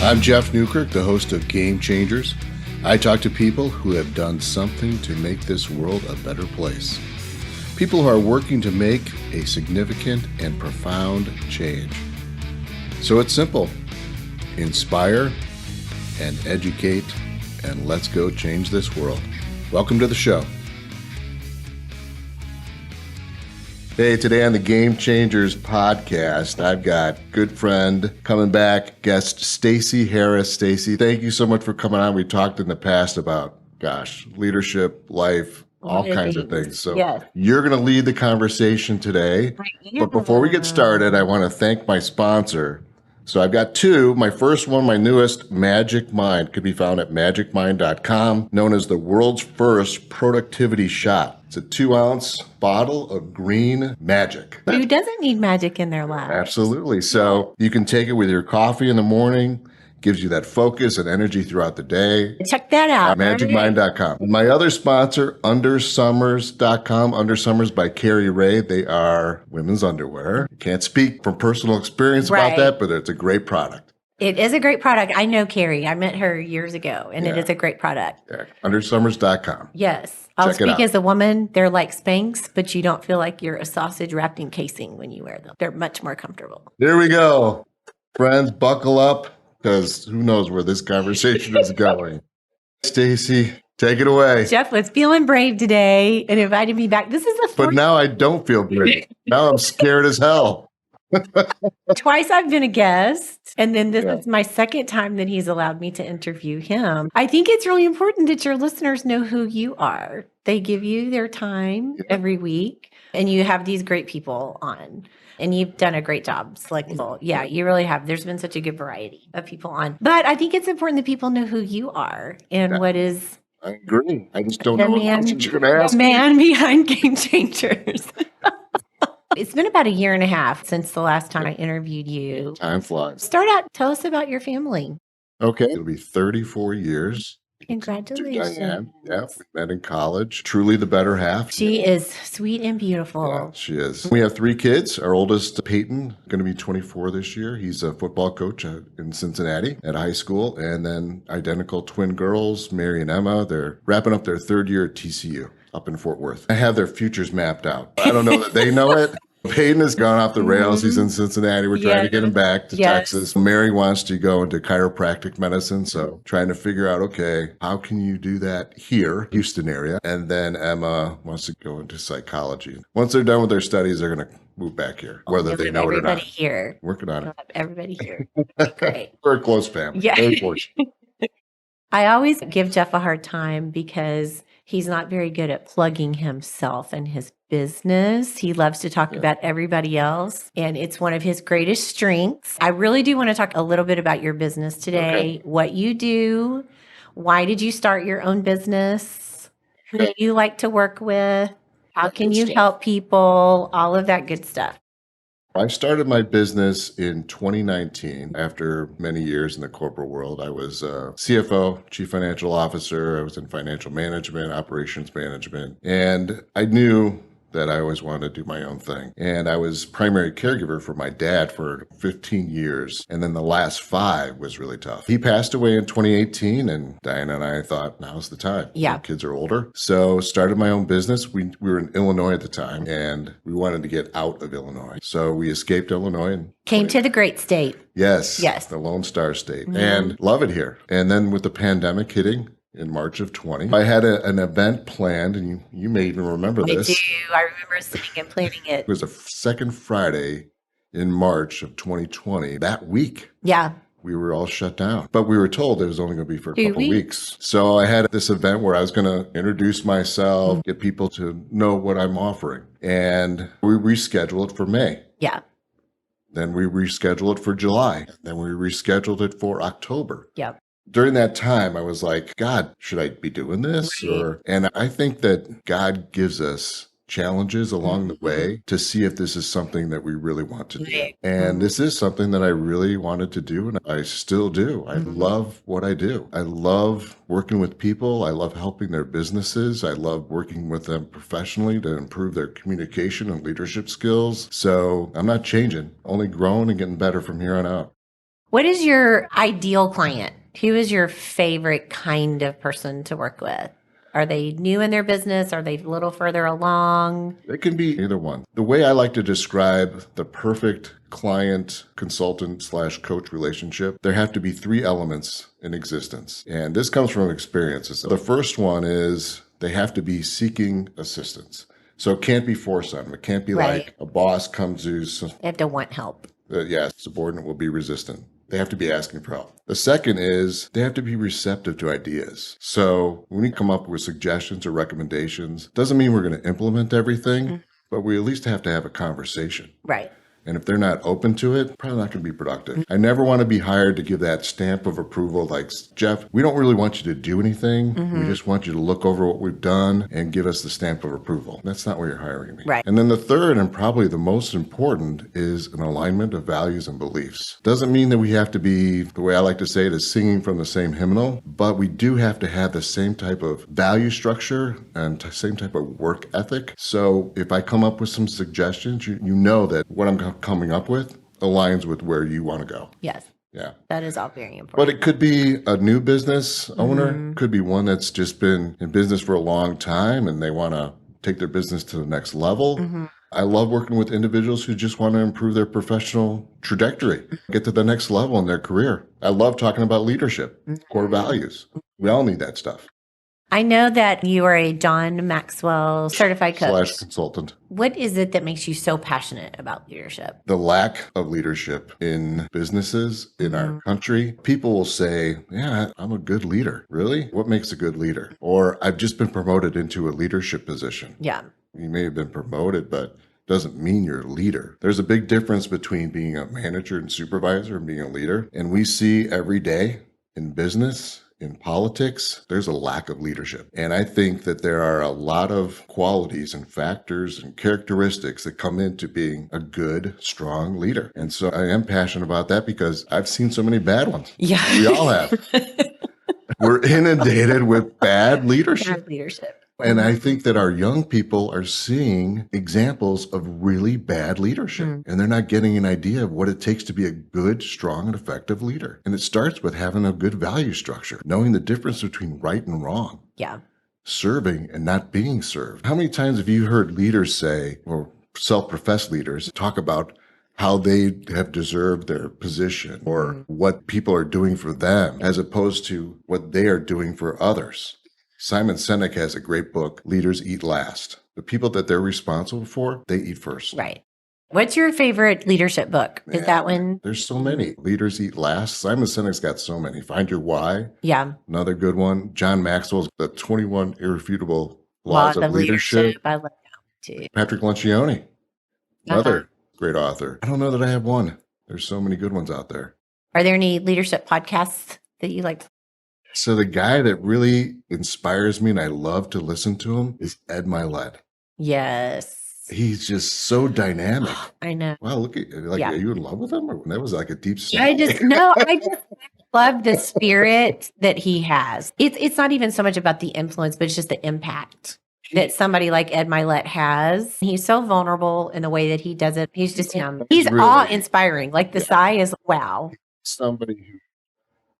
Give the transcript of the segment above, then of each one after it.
I'm Jeff Newkirk, the host of Game Changers. I talk to people who have done something to make this world a better place. People who are working to make a significant and profound change. So it's simple. Inspire and educate, and let's go change this world. Welcome to the show. Hey, today on the Game Changers podcast, I've got good friend coming back, guest Stacy Harris. Stacy, thank you so much for coming on. We talked in the past about, leadership, life, all kinds of things. So You're going to lead the conversation today. But before we get started, I want to thank my sponsor. So I've got two. My first one, my newest, Magic Mind, could be found at magicmind.com, known as the world's first productivity shot. It's a 2-ounce bottle of green magic. Who doesn't need magic in their life? Absolutely. So you can take it with your coffee in the morning. Gives you that focus and energy throughout the day. Check that out. Magicmind.com. My other sponsor, Undersummers.com. Undersummers by Carrie Ray. They are women's underwear. Can't speak from personal experience about that, but it's a great product. It is a great product. I know Carrie. I met her years ago, and it is a great product. Yeah. Undersummers.com. Yes. I'll speak as a woman. They're like Spanx, but you don't feel like you're a sausage wrapped in casing when you wear them. They're much more comfortable. There we go. Friends, buckle up, because who knows where this conversation is going. Stacy, take it away. Jeff was feeling brave today and invited me back. This is the fourth. But now I don't feel brave. Now I'm scared as hell. Twice I've been a guest, and then this is my second time that he's allowed me to interview him. I think it's really important that your listeners know who you are. They give you their time every week, and you have these great people on. And you've done a great job selecting. Yeah, you really have. There's been such a good variety of people on. But I think it's important that people know who you are and what is. I agree. I just don't know what you're going to ask. The man behind Game Changers. It's been about 1.5 years since the last time I interviewed you. Time flies. Start out. Tell us about your family. Okay. It'll be 34 years. Congratulations. Diane. Yeah, we met in college. Truly the better half. She is sweet and beautiful. Yeah, she is. We have 3 kids. Our oldest, Peyton, going to be 24 this year. He's a football coach in Cincinnati at high school. And then identical twin girls, Mary and Emma. They're wrapping up their 3rd year at TCU up in Fort Worth. I have their futures mapped out. I don't know that they know it. Peyton has gone off the rails. He's in Cincinnati. We're trying to get him back to Texas. Mary wants to go into chiropractic medicine. So trying to figure out, okay, how can you do that here, Houston area? And then Emma wants to go into psychology. Once they're done with their studies, they're going to move back here, whether they know it or not. Everybody here. Working on it. Everybody here. Great. We're a close family. Yeah. Very fortunate. I always give Jeff a hard time because he's not very good at plugging himself and his business. He loves to talk about everybody else, and it's one of his greatest strengths. I really do want to talk a little bit about your business today, what you do, why did you start your own business, who do you like to work with, how can you help people, all of that good stuff. I started my business in 2019. After many years in the corporate world, I was CFO, Chief Financial Officer. I was in financial management, operations management, and I knew that I always wanted to do my own thing. And I was primary caregiver for my dad for 15 years. And then the last 5 was really tough. He passed away in 2018, and Diane and I thought, now's the time. Yeah. The kids are older. So started my own business. We were in Illinois at the time, and we wanted to get out of Illinois. So we escaped Illinois and came to the great state. Yes. The Lone Star State. And love it here. And then with the pandemic hitting, in March of 20. I had an event planned, and you may even remember this. I do. I remember sitting and planning it. It was a second Friday in March of 2020. That week, we were all shut down. But we were told it was only going to be for a couple weeks. So I had this event where I was going to introduce myself, get people to know what I'm offering. And we rescheduled it for May. Yeah. Then we rescheduled it for July. Then we rescheduled it for October. Yeah. During that time, I was like, God, should I be doing this? And I think that God gives us challenges along the way to see if this is something that we really want to do. And this is something that I really wanted to do, and I still do. I love what I do. I love working with people. I love helping their businesses. I love working with them professionally to improve their communication and leadership skills. So I'm not changing, only growing and getting better from here on out. What is your ideal client? Who is your favorite kind of person to work with? Are they new in their business? Are they a little further along? It can be either one. The way I like to describe the perfect client consultant slash coach relationship, there have to be three elements in existence. And this comes from experiences. The first one is they have to be seeking assistance. So it can't be forced on them. It can't be Right. like a boss comes who's, They have to want help. subordinate will be resistant. They have to be asking for help. The second is they have to be receptive to ideas. So when we come up with suggestions or recommendations, doesn't mean we're going to implement everything, but we at least have to have a conversation. Right. And if they're not open to it, probably not going to be productive. I never want to be hired to give that stamp of approval like, Jeff, we don't really want you to do anything. We just want you to look over what we've done and give us the stamp of approval. That's not why you're hiring me. Right. And then the third and probably the most important is an alignment of values and beliefs. Doesn't mean that we have to be, the way I like to say it is singing from the same hymnal, but we do have to have the same type of value structure and same type of work ethic. So if I come up with some suggestions, you know that what I'm coming up with aligns with where you want to go. Yes. Yeah. That is all very important. But it could be a new business owner, could be one that's just been in business for a long time and they want to take their business to the next level. I love working with individuals who just want to improve their professional trajectory, get to the next level in their career. I love talking about leadership, core values. We all need that stuff. I know that you are a John Maxwell certified coach. / consultant. What is it that makes you so passionate about leadership? The lack of leadership in businesses in our country, people will say, yeah, I'm a good leader. Really? What makes a good leader? Or I've just been promoted into a leadership position. Yeah. You may have been promoted, but doesn't mean you're a leader. There's a big difference between being a manager and supervisor and being a leader. And we see every day in business, in politics, there's a lack of leadership. And I think that there are a lot of qualities and factors and characteristics that come into being a good, strong leader. And so I am passionate about that because I've seen so many bad ones. Yeah. We all have. We're inundated with bad leadership. Bad leadership. And I think that our young people are seeing examples of really bad leadership, and they're not getting an idea of what it takes to be a good, strong, and effective leader. And it starts with having a good value structure, knowing the difference between right and wrong, Yeah. serving and not being served. How many times have you heard leaders say, or self-professed leaders talk about how they have deserved their position or what people are doing for them as opposed to what they are doing for others? Simon Sinek has a great book, Leaders Eat Last. The people that they're responsible for, they eat first. Right. What's your favorite leadership book? Is that one? There's so many. Leaders Eat Last. Simon Sinek's got so many. Find Your Why. Yeah. Another good one. John Maxwell's The 21 Irrefutable Laws of Leadership. I love that one too. Patrick Lencioni, another great author. I don't know that I have one. There's so many good ones out there. Are there any leadership podcasts that you like? So the guy that really inspires me and I love to listen to him is Ed Milet. Yes. He's just so dynamic. I know. Wow, look at Yeah. Are you in love with him? Or that was like a deep I just love the spirit that he has. It's not even so much about the influence, but it's just the impact that somebody like Ed Milet has. He's so vulnerable in the way that he does it. He's just him. He's really awe-inspiring. Like the sigh is wow. somebody who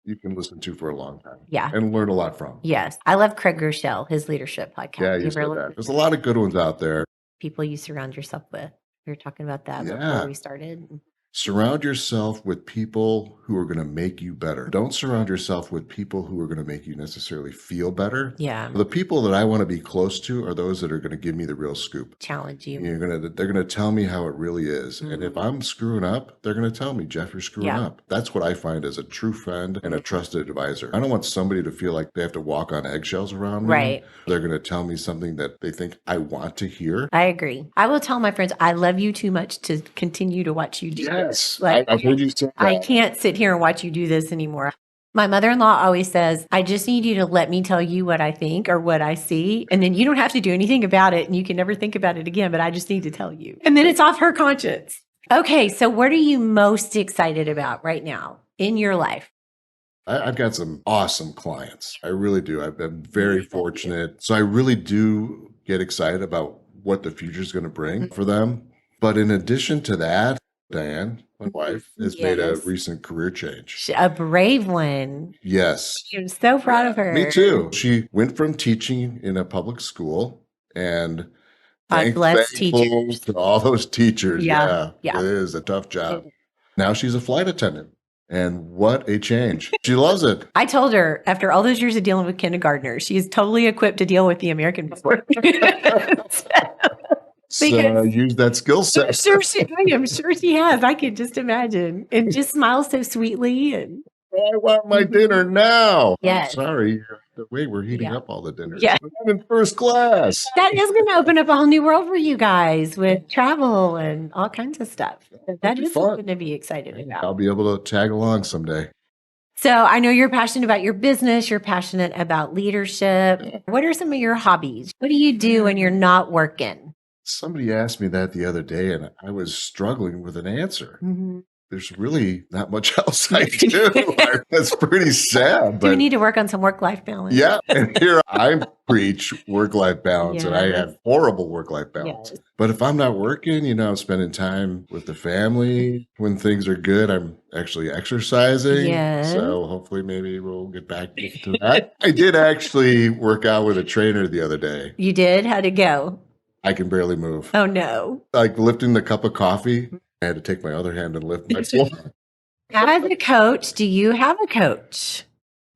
you can listen to for a long time. Yeah. And learn a lot from. Yes. I love Craig Rochelle, his leadership podcast. Yeah, You you ever said look that. at There's a lot of good ones out there. people you surround yourself with? We were talking about that Yeah. before we started. Surround yourself with people who are going to make you better. Don't surround yourself with people who are going to make you necessarily feel better. Yeah. The people that I want to be close to are those that are going to give me the real scoop. Challenge you. They're going to tell me how it really is. And if I'm screwing up, they're going to tell me, Jeff, you're screwing Yeah. up. That's what I find as a true friend and a trusted advisor. I don't want somebody to feel like they have to walk on eggshells around me. Right. They're going to tell me something that they think I want to hear. I agree. I will tell my friends, I love you too much to continue to watch you do this. Like, I've heard you say that. I can't sit here and watch you do this anymore. My mother-in-law always says, I just need you to let me tell you what I think or what I see. And then you don't have to do anything about it and you can never think about it again, but I just need to tell you. And then it's off her conscience. Okay. So what are you most excited about right now in your life? I've got some awesome clients. I really do. I've been very fortunate. So I really do get excited about what the future is going to bring for them. But in addition to that, Diane, my wife, has made a Yes. recent career change. A brave one. Yes. I'm so proud of her. Me too. She went from teaching in a public school and God bless thankful teachers. to all those teachers. Yeah. It is a tough job. Now she's a flight attendant. And what a change. She loves it. I told her after all those years of dealing with kindergartners, she is totally equipped to deal with the American public. So use that skill set. I am sure she has. I can just imagine. And just smiles so sweetly. And I want my dinner now. Yes. I'm sorry. The way we're heating up all the dinners. Yeah. I'm in first class. That is going to open up a whole new world for you guys with travel and all kinds of stuff. That is something to be excited about. I'll be able to tag along someday. So I know you're passionate about your business. You're passionate about leadership. What are some of your hobbies? What do you do when you're not working? Somebody asked me that the other day, and I was struggling with an answer. Mm-hmm. There's really not much else I do. That's pretty sad. Do we need to work on some work-life balance? Yeah. And here I preach work-life balance, and I have horrible work-life balance. Yes. But if I'm not working, I'm spending time with the family. When things are good, I'm actually exercising. Yes. So hopefully maybe we'll get back to that. I did actually work out with a trainer the other day. You did? How'd it go? I can barely move. Oh, no. Like lifting the cup of coffee. I had to take my other hand and lift my floor. As a coach, do you have a coach?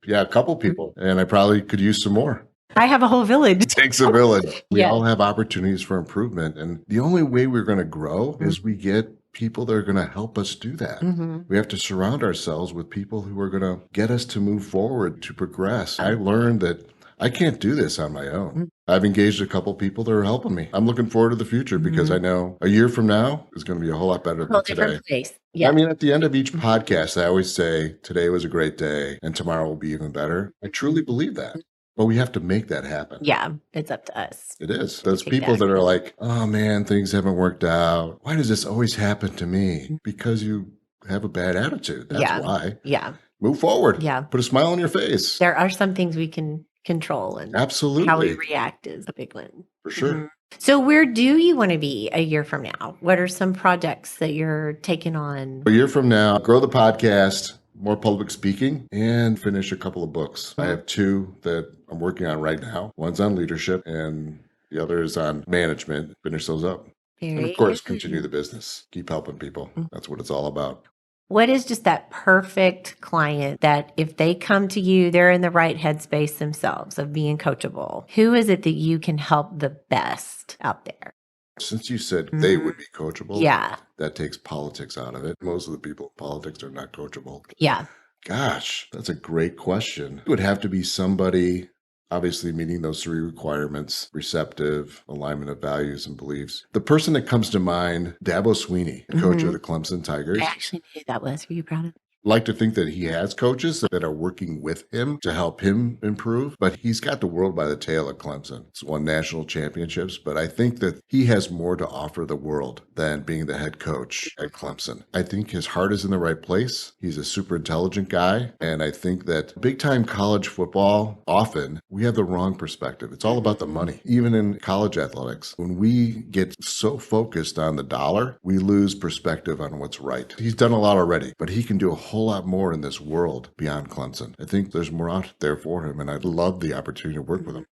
Yeah, a couple people. And I probably could use some more. I have a whole village. It takes a village. We all have opportunities for improvement. And the only way we're going to grow is we get people that are going to help us do that. Mm-hmm. We have to surround ourselves with people who are going to get us to move forward, to progress. I learned that I can't do this on my own. Mm-hmm. I've engaged a couple people that are helping me. I'm looking forward to the future because I know a year from now is going to be a whole lot better than today. Yeah. I mean, at the end of each podcast, I always say, today was a great day and tomorrow will be even better. I truly believe that. But we have to make that happen. Yeah, it's up to us. It is. Those people that are like, oh man, things haven't worked out. Why does this always happen to me? Because you have a bad attitude. That's why. Yeah. Move forward. Yeah. Put a smile on your face. There are some things we can control, and absolutely how we react is a big one. For sure. Mm-hmm. So where do you want to be a year from now? What are some projects that you're taking on? A year from now, grow the podcast, more public speaking, and finish a couple of books. I have two that I'm working on right now. One's on leadership and the other is on management. Finish those up. And of course, continue the business. Keep helping people. That's what it's all about. What is just that perfect client that if they come to you, they're in the right headspace themselves of being coachable? Who is it that you can help the best out there? Since you said they would be coachable, that takes politics out of it. Most of the people in politics are not coachable. Yeah. Gosh, that's a great question. It would have to be somebody obviously meeting those three requirements: receptive, alignment of values and beliefs. The person that comes to mind, Dabo Sweeney, coach of the Clemson Tigers. I actually knew who that was. Were you proud of him? Like to think that he has coaches that are working with him to help him improve, but he's got the world by the tail at Clemson. He's won national championships, but I think that he has more to offer the world than being the head coach at Clemson. I think his heart is in the right place. He's a super intelligent guy, and I think that big-time college football, often we have the wrong perspective. It's all about the money. Even in college athletics, when we get so focused on the dollar, we lose perspective on what's right. He's done a lot already, but he can do a whole lot more in this world beyond Clemson. I think there's more out there for him, and I'd love the opportunity to work with him.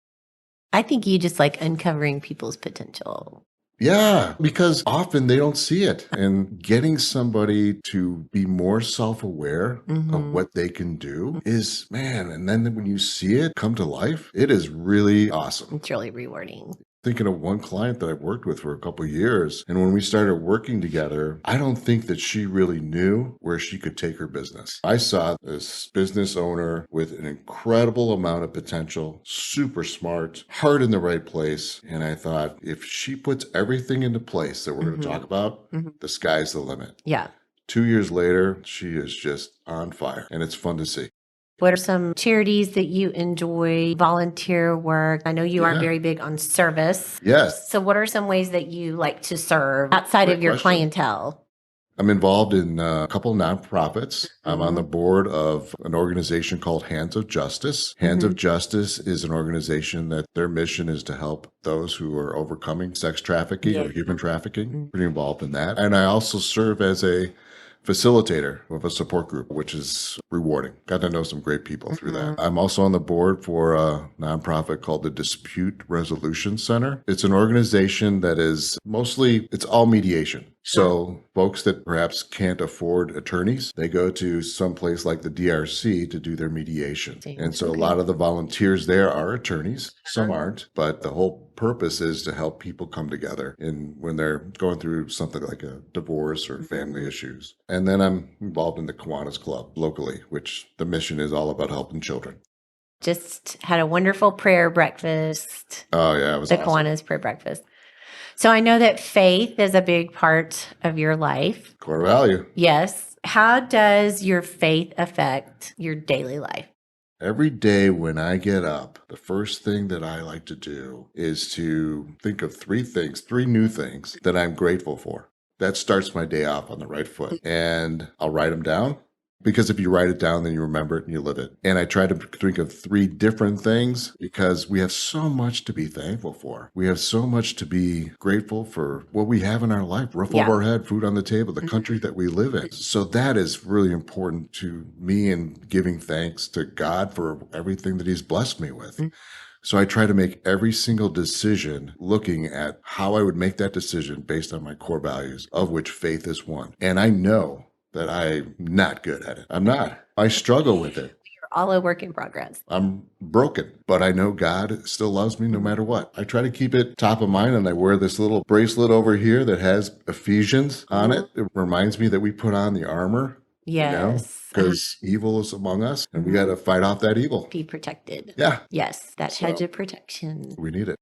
I think you just like uncovering people's potential. Yeah, because often they don't see it. And getting somebody to be more self-aware of what they can do is, man, and then when you see it come to life, it is really awesome. It's really rewarding. Thinking of one client that I've worked with for a couple of years. And when we started working together, I don't think that she really knew where she could take her business. I saw this business owner with an incredible amount of potential, super smart, heart in the right place. And I thought, if she puts everything into place that we're going to talk about, the sky's the limit. Yeah. 2 years later, she is just on fire, and it's fun to see. What are some charities that you enjoy, volunteer work? I know you are very big on service. Yes. So what are some ways that you like to serve outside of your clientele? I'm involved in a couple of nonprofits. I'm on the board of an organization called Hands of Justice. Hands of Justice is an organization that their mission is to help those who are overcoming sex trafficking or human trafficking. Pretty involved in that. And I also serve as a facilitator of a support group, which is rewarding. Got to know some great people through that. I'm also on the board for a nonprofit called the Dispute Resolution Center. It's an organization that is mostly, it's all mediation. So folks that perhaps can't afford attorneys, they go to some place like the DRC to do their mediation. And so a lot of the volunteers there are attorneys, some aren't, but the whole purpose is to help people come together when they're going through something like a divorce or family issues. And then I'm involved in the Kiwanis Club locally, which the mission is all about helping children. Just had a wonderful prayer breakfast. Oh, yeah, it was the awesome. Kiwanis prayer breakfast. So I know that faith is a big part of your life. Core value. Yes. How does your faith affect your daily life? Every day when I get up, the first thing that I like to do is to think of three new things that I'm grateful for. That starts my day off on the right foot. And I'll write them down. Because if you write it down, then you remember it and you live it. And I try to think of three different things because we have so much to be thankful for. We have so much to be grateful for what we have in our life, roof over our head, food on the table, the country that we live in. So that is really important to me in giving thanks to God for everything that he's blessed me with. So I try to make every single decision looking at how I would make that decision based on my core values, of which faith is one. And I know that I'm not good at it. I'm not. I struggle with it. You're all a work in progress. I'm broken, but I know God still loves me no matter what. I try to keep it top of mind, and I wear this little bracelet over here that has Ephesians on it. It reminds me that we put on the armor. Yes. Because evil is among us, and we got to fight off that evil. Be protected. Yeah. Yes, that hedge of protection. We need it.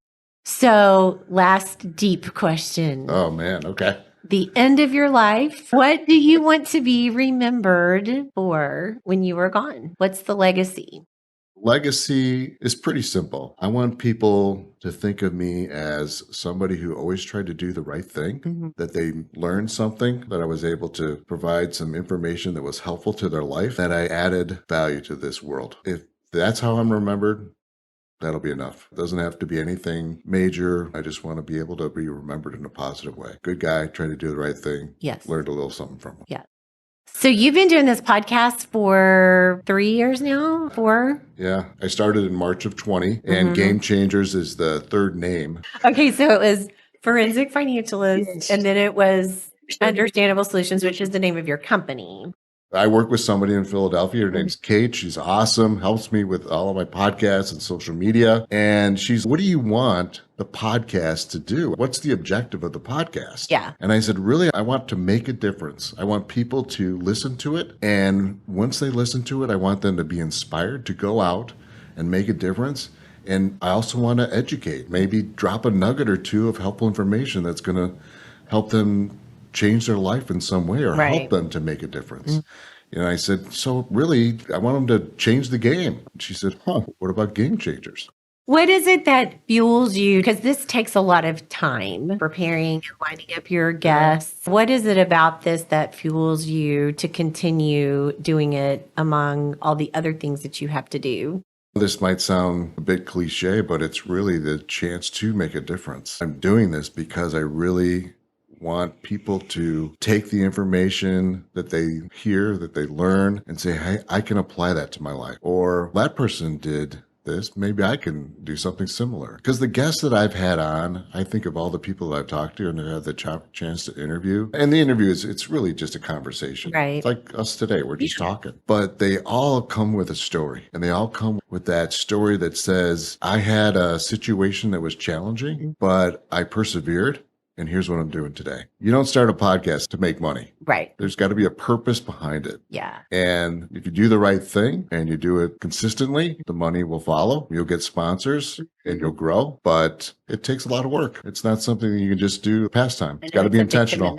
So, last deep question. Oh, man. Okay. The end of your life. What do you want to be remembered for when you are gone? What's the legacy? Legacy is pretty simple. I want people to think of me as somebody who always tried to do the right thing, that they learned something, that I was able to provide some information that was helpful to their life, that I added value to this world. If that's how I'm remembered, that'll be enough. It doesn't have to be anything major. I just want to be able to be remembered in a positive way. Good guy, tried to do the right thing. Yes. Learned a little something from him. Yeah. So you've been doing this podcast for 3 years now? 4? Yeah. I started in March of 20, and Game Changers is the third name. Okay. So it was Forensic Financialist, and then it was Understandable Solutions, which is the name of your company. I work with somebody in Philadelphia. Her name's Kate. She's awesome. Helps me with all of my podcasts and social media. And she's, what do you want the podcast to do? What's the objective of the podcast? Yeah. And I said, really, I want to make a difference. I want people to listen to it. And once they listen to it, I want them to be inspired to go out and make a difference. And I also want to educate, maybe drop a nugget or two of helpful information that's going to help them change their life in some way or help them to make a difference. And I said, so really, I want them to change the game. And she said, what about Game Changers? What is it that fuels you? Because this takes a lot of time, preparing and lining up your guests. What is it about this that fuels you to continue doing it among all the other things that you have to do? This might sound a bit cliche, but it's really the chance to make a difference. I'm doing this because I really want people to take the information that they hear, that they learn, and say, hey, I can apply that to my life. Or that person did this, maybe I can do something similar. Because the guests that I've had on, I think of all the people that I've talked to and have had the chance to interview. And the interview it's really just a conversation. Right. It's like us today, we're just talking. But they all come with a story. And they all come with that story that says, I had a situation that was challenging, but I persevered. And here's what I'm doing today. You don't start a podcast to make money. Right. There's got to be a purpose behind it. Yeah. And if you do the right thing and you do it consistently, the money will follow. You'll get sponsors and you'll grow. But it takes a lot of work. It's not something that you can just do pastime. It's got to be intentional.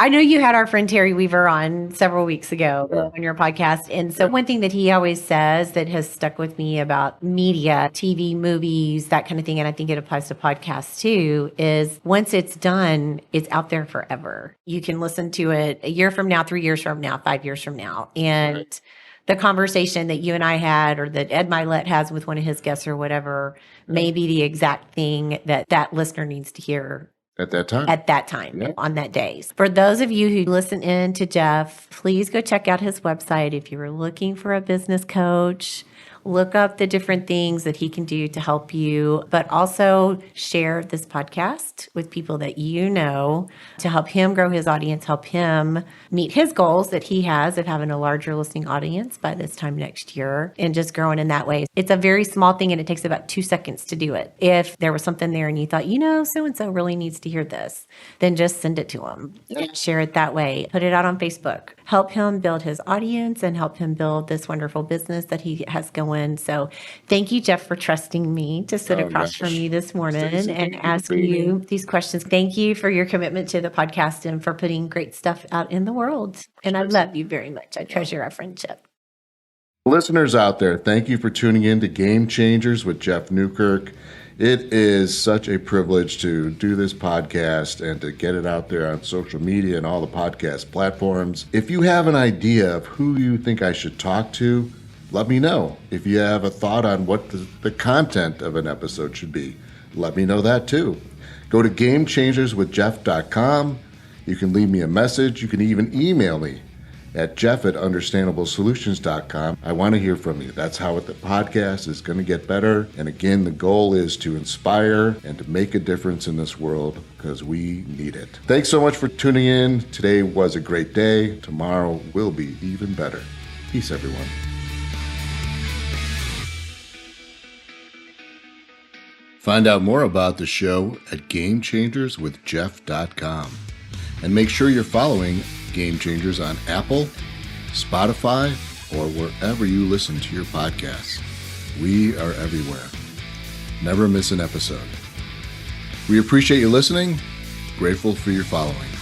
I know you had our friend Terry Weaver on several weeks ago on your podcast. And so one thing that he always says that has stuck with me about media, TV, movies, that kind of thing, and I think it applies to podcasts too, is once it's done, it's out there forever. You can listen to it a year from now, 3 years from now, 5 years from now. And the conversation that you and I had, or that Ed Milet has with one of his guests or whatever, may be the exact thing that that listener needs to hear at that time. Yeah. On that day. For those of you who listen in to Jeff, please go check out his website. If you are looking for a business coach, look up the different things that he can do to help you, but also share this podcast with people that you know to help him grow his audience, help him meet his goals that he has of having a larger listening audience by this time next year and just growing in that way. It's a very small thing and it takes about 2 seconds to do it. If there was something there and you thought, so-and-so really needs to hear this, then just send it to him and share it that way. Put it out on Facebook. Help him build his audience and help him build this wonderful business that he has going. So thank you, Jeff, for trusting me to sit across from you this morning and ask you these questions. Thank you for your commitment to the podcast and for putting great stuff out in the world. And I love you very much. I treasure our friendship. Listeners out there, thank you for tuning in to Game Changers with Jeff Newkirk. It is such a privilege to do this podcast and to get it out there on social media and all the podcast platforms. If you have an idea of who you think I should talk to, let me know. If you have a thought on what the content of an episode should be, let me know that too. Go to GameChangersWithJeff.com. You can leave me a message. You can even email me at jeff@understandablesolutions.com. I want to hear from you. That's how the podcast is going to get better. And again, the goal is to inspire and to make a difference in this world because we need it. Thanks so much for tuning in. Today was a great day. Tomorrow will be even better. Peace, everyone. Find out more about the show at GameChangersWithJeff.com. And make sure you're following Game Changers on Apple, Spotify, or wherever you listen to your podcasts. We are everywhere. Never miss an episode. We appreciate you listening. Grateful for your following.